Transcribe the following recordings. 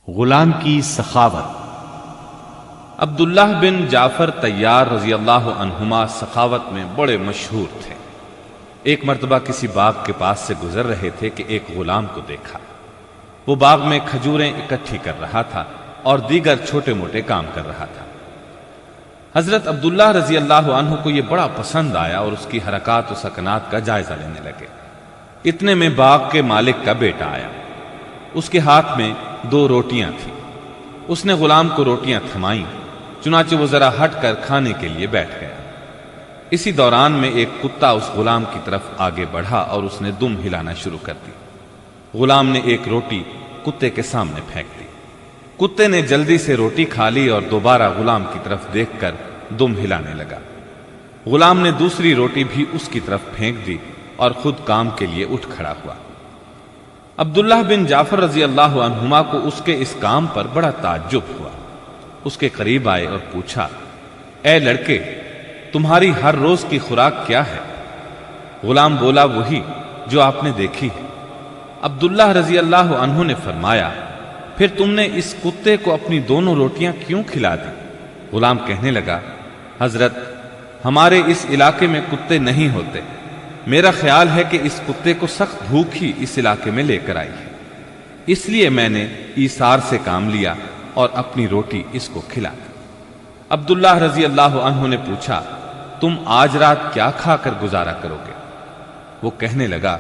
غلام کی سخاوت۔ عبداللہ بن جعفر طیار رضی اللہ عنہما سخاوت میں بڑے مشہور تھے۔ ایک مرتبہ کسی باغ کے پاس سے گزر رہے تھے کہ ایک غلام کو دیکھا۔ وہ باغ میں کھجوریں اکٹھی کر رہا تھا اور دیگر چھوٹے موٹے کام کر رہا تھا۔ حضرت عبداللہ رضی اللہ عنہ کو یہ بڑا پسند آیا اور اس کی حرکات و سکنات کا جائزہ لینے لگے۔ اتنے میں باغ کے مالک کا بیٹا آیا۔ اس کے ہاتھ میں 2 روٹیاں تھیں۔ اس نے غلام کو روٹیاں تھمائیں، چنانچہ وہ ذرا ہٹ کر کھانے کے لیے بیٹھ گیا۔ اسی دوران میں ایک کتا اس غلام کی طرف آگے بڑھا اور اس نے دم ہلانا شروع کر دی۔ غلام نے ایک روٹی کتے کے سامنے پھینک دی۔ کتے نے جلدی سے روٹی کھا لی اور دوبارہ غلام کی طرف دیکھ کر دم ہلانے لگا۔ غلام نے دوسری روٹی بھی اس کی طرف پھینک دی اور خود کام کے لیے اٹھ کھڑا ہوا۔ عبداللہ بن جعفر رضی اللہ عنہما کو اس کے اس کام پر بڑا تعجب ہوا۔ اس کے قریب آئے اور پوچھا، اے لڑکے، تمہاری ہر روز کی خوراک کیا ہے؟ غلام بولا، وہی جو آپ نے دیکھی ہے۔ عبداللہ رضی اللہ عنہ نے فرمایا، پھر تم نے اس کتے کو اپنی دونوں روٹیاں کیوں کھلا دی؟ غلام کہنے لگا، حضرت، ہمارے اس علاقے میں کتے نہیں ہوتے۔ میرا خیال ہے کہ اس کتے کو سخت بھوک ہی اس علاقے میں لے کر آئی ہے، اس لیے میں نے ایثار سے کام لیا اور اپنی روٹی اس کو کھلا دی۔ عبداللہ رضی اللہ عنہ نے پوچھا، تم آج رات کیا کھا کر گزارا کرو گے؟ وہ کہنے لگا،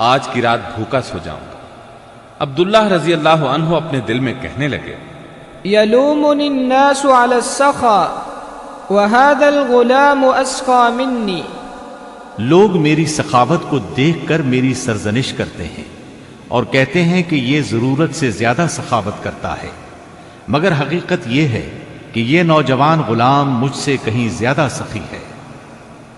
آج کی رات بھوکا سو جاؤں گا۔ عبداللہ رضی اللہ عنہ اپنے دل میں کہنے لگے، یلومنی الناس علی السخا وهذا الغلام اسخا منی۔ لوگ میری سخاوت کو دیکھ کر میری سرزنش کرتے ہیں اور کہتے ہیں کہ یہ ضرورت سے زیادہ سخاوت کرتا ہے، مگر حقیقت یہ ہے کہ یہ نوجوان غلام مجھ سے کہیں زیادہ سخی ہے۔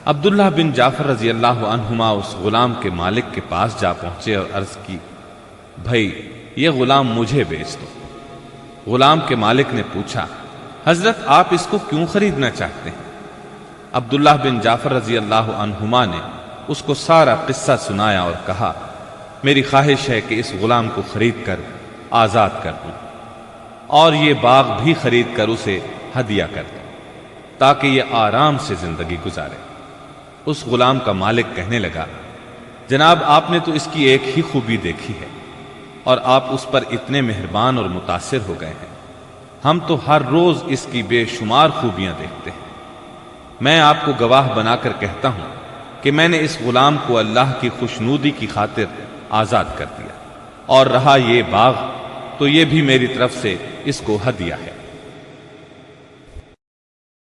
عبداللہ بن جعفر رضی اللہ عنہما اس غلام کے مالک کے پاس جا پہنچے اور عرض کی، بھائی یہ غلام مجھے بیچ دو۔ غلام کے مالک نے پوچھا، حضرت آپ اس کو کیوں خریدنا چاہتے ہیں؟ عبداللہ بن جعفر رضی اللہ عنہما نے اس کو سارا قصہ سنایا اور کہا، میری خواہش ہے کہ اس غلام کو خرید کر آزاد کر دوں اور یہ باغ بھی خرید کر اسے ہدیہ کر دوں تاکہ یہ آرام سے زندگی گزارے۔ اس غلام کا مالک کہنے لگا، جناب آپ نے تو اس کی ایک ہی خوبی دیکھی ہے اور آپ اس پر اتنے مہربان اور متاثر ہو گئے ہیں، ہم تو ہر روز اس کی بے شمار خوبیاں دیکھتے ہیں۔ میں آپ کو گواہ بنا کر کہتا ہوں کہ میں نے اس غلام کو اللہ کی خوشنودی کی خاطر آزاد کر دیا، اور رہا یہ باغ تو یہ بھی میری طرف سے اس کو ہدیہ ہے۔